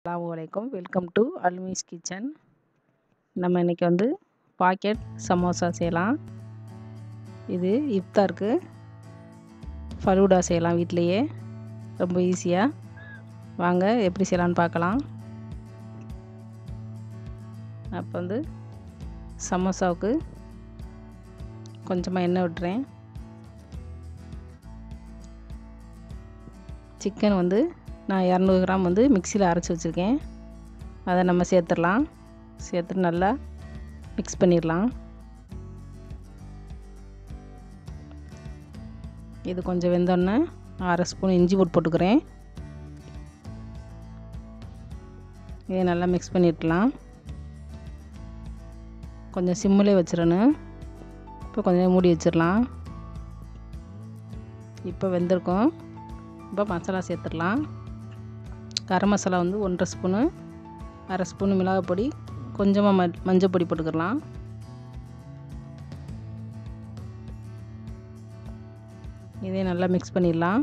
அஸ்ஸலாமு welcome to முஸ் kitchen. நம்ம இன்றைக்கி வந்து பாக்கெட் சமோசா செய்யலாம். இது இஃப்தாருக்கு ஃபலூடா செய்யலாம் வீட்டிலையே, ரொம்ப ஈஸியாக. வாங்க எப்படி செய்யலான்னு பார்க்கலாம். அப்போ வந்து சமோசாவுக்கு கொஞ்சமாக எண்ணெய் விட்டுறேன். சிக்கன் வந்து நான் 200 கிராம் வந்து மிக்சியில் அரைச்சி வச்சுருக்கேன். அதை நம்ம சேர்த்துடலாம். சேர்த்துட்டு நல்லா மிக்ஸ் பண்ணிடலாம். இது கொஞ்சம் வெந்தோடனே 1/2 ஸ்பூன் இஞ்சி போட்டுக்கிறேன். இதை நல்லா மிக்ஸ் பண்ணிடலாம். கொஞ்சம் சிம்மிலே வச்சிடணும். இப்போ கொஞ்சம் மூடி வச்சிடலாம். இப்போ வெந்திருக்கும். இப்போ மசாலா சேர்த்துடலாம். கரம் மசாலா வந்து 1/2 ஸ்பூனு, 1/2 ஸ்பூன் மிளகாய் பொடி, கொஞ்சமாக மஞ்சள் பொடி போட்டுக்கலாம். இதே நல்லா மிக்ஸ் பண்ணிடலாம்.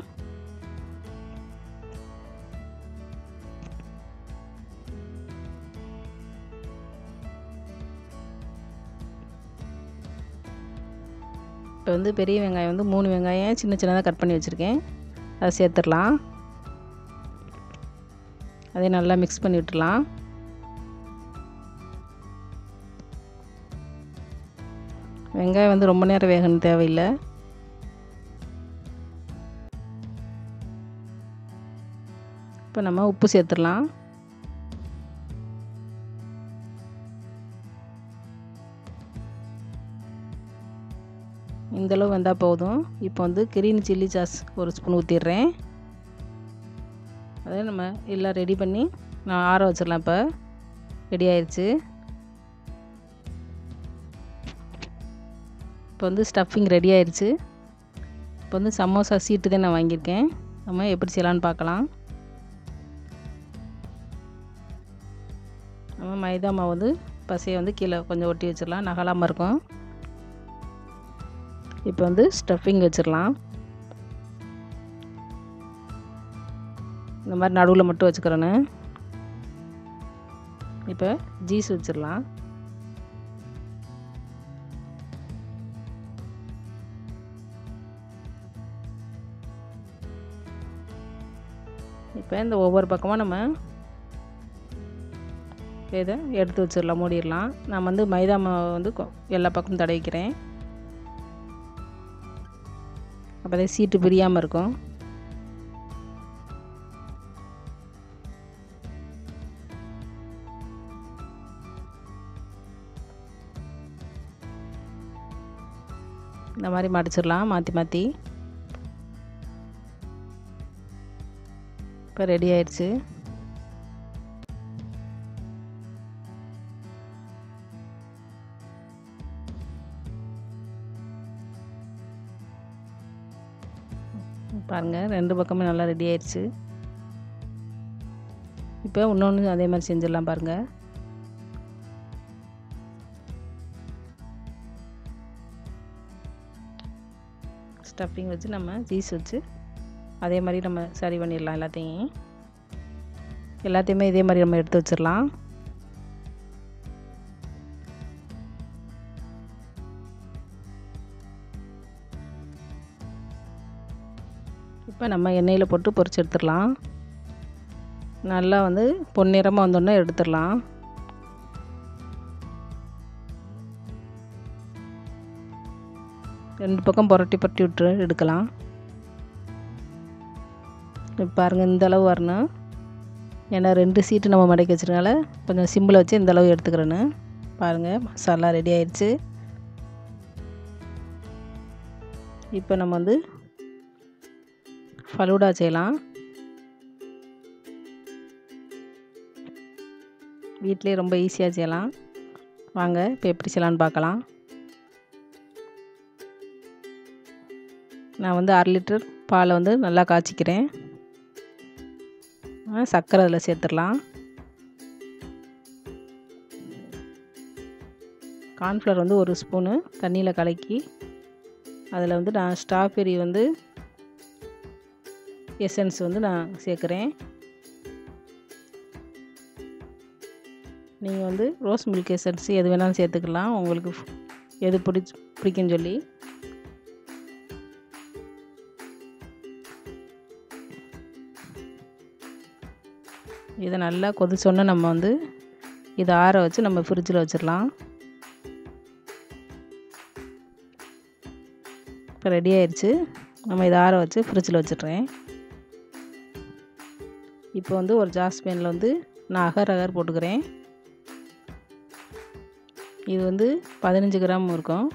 இப்போ வந்து பெரிய வெங்காயம் வந்து 3 வெங்காயம் சின்ன சின்னதாக கட் பண்ணி வச்சுருக்கேன். அதை சேர்த்துடலாம். அதை நல்லா மிக்ஸ் பண்ணி விட்டுடலாம். வெங்காயம் வந்து ரொம்ப நேரம் வேகணும் தேவையில்லை. இப்போ நம்ம உப்பு சேர்த்துடலாம். இந்தளவு வந்தால் போதும். இப்போ வந்து கிரீன் சில்லி சாஸ் 1 ஸ்பூன் ஊற்றிடுறேன். அதை நம்ம எல்லாம் ரெடி பண்ணி நான் ஆற வச்சிடலாம். இப்போ ரெடி ஆயிடுச்சு. இப்போ வந்து ஸ்டஃபிங் ரெடி ஆயிடுச்சு. இப்போ வந்து சமோசா சீட்டு தான் நான் வாங்கியிருக்கேன். நம்ம எப்படி செய்யலான்னு பார்க்கலாம். நம்ம மைதா மாவு வந்து பசையை வந்து கீழே கொஞ்சம் ஒட்டி வச்சிடலாம், நகலாமல் இருக்கும். இப்போ வந்து ஸ்டஃபிங் வச்சிடலாம். இந்த மாதிரி நடுவில் மட்டும் வச்சுக்கிறேன்னு. இப்போ ஜீஸ் வச்சிடலாம். இப்போ இந்த ஒவ்வொரு பக்கமாக நம்ம இதை எடுத்து வச்சிடலாம், மூடிடலாம். நான் வந்து மைதா மாவு வந்து எல்லா பக்கமும் தடவிக்கிறேன். அப்போ தான் சீட்டு பிரியாமல் இருக்கும். இந்த மாதிரி மடிச்சிடலாம் மாற்றி மாற்றி. இப்போ ரெடி ஆயிடுச்சு. பாருங்கள், 2 பக்கமும் நல்லா ரெடி ஆயிடுச்சு. இப்போ இன்னொன்று அதே மாதிரி செஞ்சிடலாம். பாருங்கள், ஸ்டஃபிங் வச்சு நம்ம சீஸ் வச்சு அதே மாதிரி நம்ம சரி பண்ணிடலாம். எல்லாத்தையுமே இதே மாதிரி நம்ம எடுத்து வச்சிடலாம். இப்போ நம்ம எண்ணெயில் போட்டு பொரிச்சு எடுத்துடலாம். நல்லா வந்து பொன்னிறமாக வந்தோடனே எடுத்துடலாம். ரெண்டு பக்கம் புரட்டி விட்டு எடுக்கலாம். இப்போ பாருங்கள், இந்த அளவு வரணும். ஏன்னா 2 சீட்டு நம்ம மடக்கி வச்சுருக்கனால கொஞ்சம் சிம்பிளை வச்சு இந்த அளவு எடுத்துக்கிறேன்னு. பாருங்கள், மசாலா ரெடி ஆயிடுச்சு. இப்போ நம்ம வந்து ஃபலூடா செய்யலாம். வீட்டிலே ரொம்ப ஈஸியாக செய்யலாம். வாங்க இப்போ எப்படி செய்யலான்னு பார்க்கலாம். நான் வந்து 1/2 லிட்டர் பாலை வந்து நல்லா காய்ச்சிக்கிறேன். சர்க்கரை அதில் சேர்த்துடலாம். கார்ன்ஃப்ளவர் வந்து 1 ஸ்பூனு தண்ணியில் கலக்கி அதில் வந்து நான் ஸ்ட்ராபெரி வந்து எசன்ஸ் வந்து நான் சேர்க்குறேன். நீங்கள் வந்து ரோஸ் மில்க் எசன்ஸ் எது வேணாலும் சேர்த்துக்கலாம், உங்களுக்கு எது பிடிக்குன்னு சொல்லி. இதை நல்லா கொதிச்சோன்னே நம்ம வந்து இதை ஆற வச்சு நம்ம ஃப்ரிட்ஜில் வச்சிடலாம். இப்போ ரெடி ஆயிடுச்சு. நம்ம இதை ஆற வச்சு ஃப்ரிட்ஜில் வச்சிடுறேன். இப்போ வந்து ஒரு ஜாஸ்பேனில் வந்து நான் அகர் போட்டுக்கிறேன். இது வந்து 15 கிராம் இருக்கும்.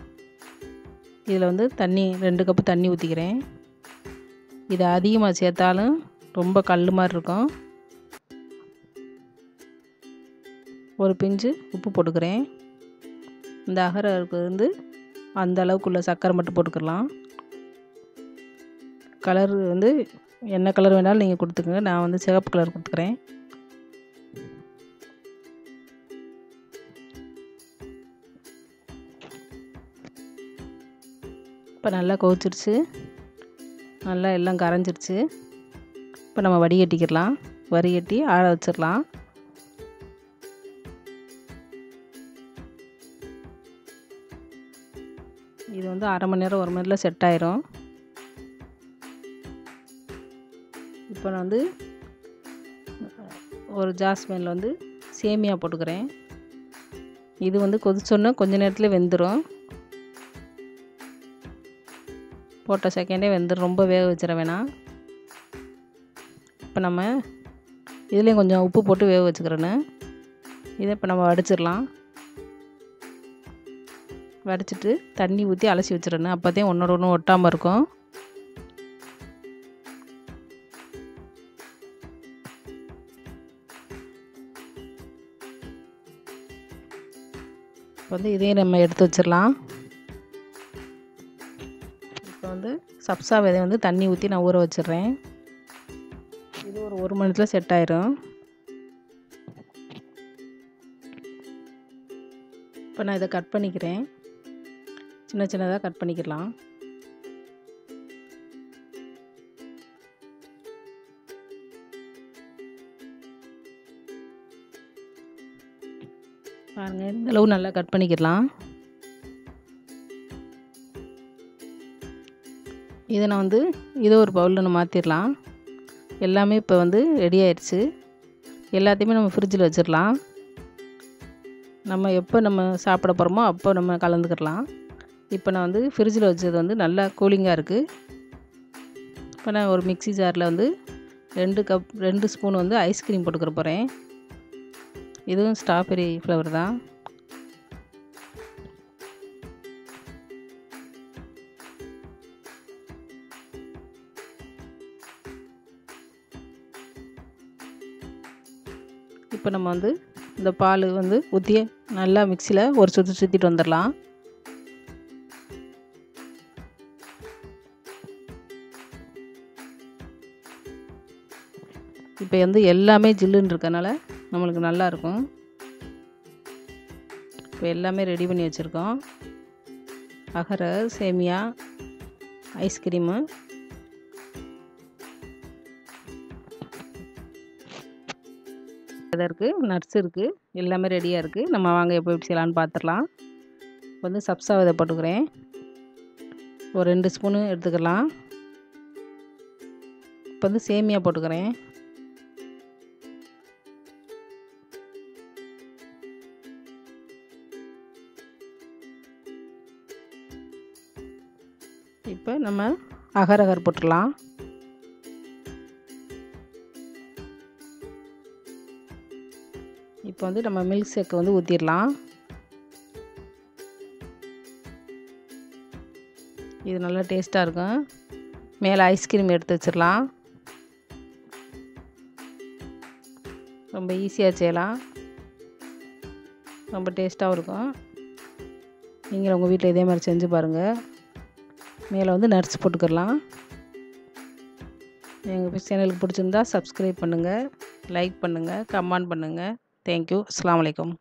இதில் வந்து தண்ணி 2 கப்பு தண்ணி ஊற்றிக்கிறேன். இதை அதிகமாக சேர்த்தாலும் ரொம்ப கல் மாதிரி இருக்கும். ஒரு பிஞ்சு உப்பு போட்டுக்கிறேன். இந்த அகருக்கு வந்து அந்த அளவுக்குள்ள சர்க்கரை மட்டும் போட்டுக்கலாம். கலர் வந்து என்ன கலர் வேணாலும் நீங்கள் கொடுத்துக்கோங்க. நான் வந்து சிவப்பு கலர் கொடுத்துக்கிறேன். இப்போ நல்லா கொதிச்சிருச்சு, நல்லா எல்லாம் கரைஞ்சிருச்சு. இப்போ நம்ம வடிகட்டிக்கிடலாம். வடிகட்டி ஆற வச்சிடலாம். இது வந்து அரை மணி நேரம் 1 மணி நேரத்தில் செட் ஆயிரும். இப்போ நான் வந்து ஒரு ஜாஸ்மினில் வந்து சேமியா போட்டுக்கிறேன். இது வந்து கொதிச்சோன்னா கொஞ்ச நேரத்தில் வெந்துடும். போட்ட செகண்டே வெந்துடும், ரொம்ப வேக வச்சிட வேணாம். இப்போ நம்ம இதுலேயும் கொஞ்சம் உப்பு போட்டு வேக வச்சுக்கிறேன்னு. இதை இப்போ நம்ம வடிச்சிடலாம். வடிச்சிட்டு தண்ணி ஊற்றி அலசி வச்சிடணும். அப்போ தான் ஒன்றோட ஒன்று ஒட்டாமல் இருக்கும். இப்போ வந்து இதையும் நம்ம எடுத்து வச்சிடலாம். இப்போ வந்து சப்சா விதை வந்து தண்ணி ஊற்றி நான் ஊற வச்சிடுறேன். இது ஒரு 1 மணி நேரத்தில் செட் ஆயிரும். இப்போ நான் இதை கட் பண்ணிக்கிறேன். சின்ன சின்னதாக கட் பண்ணிக்கலாம். பாருங்கள், இந்த அளவு நல்லா கட் பண்ணிக்கலாம். இதை நான் வந்து இதை ஒரு பவுலில் நம்ம மாற்றிடலாம். எல்லாமே இப்போ வந்து ரெடி ஆயிடுச்சு. எல்லாத்தையுமே நம்ம ஃப்ரிட்ஜில் வச்சிடலாம். நம்ம எப்போ நம்ம சாப்பிட போகிறோமோ அப்போ நம்ம கலந்துக்கிடலாம். இப்போ நான் வந்து ஃப்ரிட்ஜில் வச்சது வந்து நல்லா கூலிங்காக இருக்குது. இப்போ நான் ஒரு மிக்ஸி ஜாரில் வந்து 2 ஸ்பூன் வந்து ஐஸ்கிரீம் போட்டுக்கிற போகிறேன். இதுவும் ஸ்ட்ராபெரி ஃப்ளவர் தான். இப்போ நம்ம வந்து இந்த பால் வந்து ஊற்றி நல்லா மிக்ஸியில் ஒரு சுற்றிட்டு வந்துடலாம். இப்போ வந்து எல்லாமே ஜில்லுன்னு இருக்கனால நம்மளுக்கு நல்லாயிருக்கும். இப்போ எல்லாமே ரெடி பண்ணி வச்சுருக்கோம். அகரை, சேமியா, ஐஸ்கிரீமு, இருக்குது, நட்ஸ் இருக்குது, எல்லாமே ரெடியாக இருக்குது. நம்ம வாங்க எப்போ எப்படி செய்யலான்னு பார்த்துடலாம். இப்போ வந்து சப்சா விதை போட்டுக்கிறேன். ஒரு 2 ஸ்பூனு எடுத்துக்கலாம். இப்போ வந்து சேமியா போட்டுக்கிறேன். இப்போ நம்ம அகர் போட்டுடலாம். இப்போ வந்து நம்ம மில்க் ஷேக் வந்து ஊற்றிடலாம். இது நல்லா டேஸ்ட்டாக இருக்கும். மேலே ஐஸ்கிரீம் எடுத்து வச்சிடலாம். ரொம்ப ஈஸியாக செய்யலாம், ரொம்ப டேஸ்ட்டாகவும் இருக்கும். நீங்கள் உங்கள் வீட்டில் இதே மாதிரி செஞ்சு பாருங்கள். மேலே வந்து நட்ஸ் போட்டுக்கலாம். எங்கள் சேனலுக்கு பிடிச்சிருந்தா சப்ஸ்கிரைப் பண்ணுங்கள், லைக் பண்ணுங்கள், கமெண்ட் பண்ணுங்கள். தேங்க்யூ. அஸ்ஸலாமு அலைக்கும்.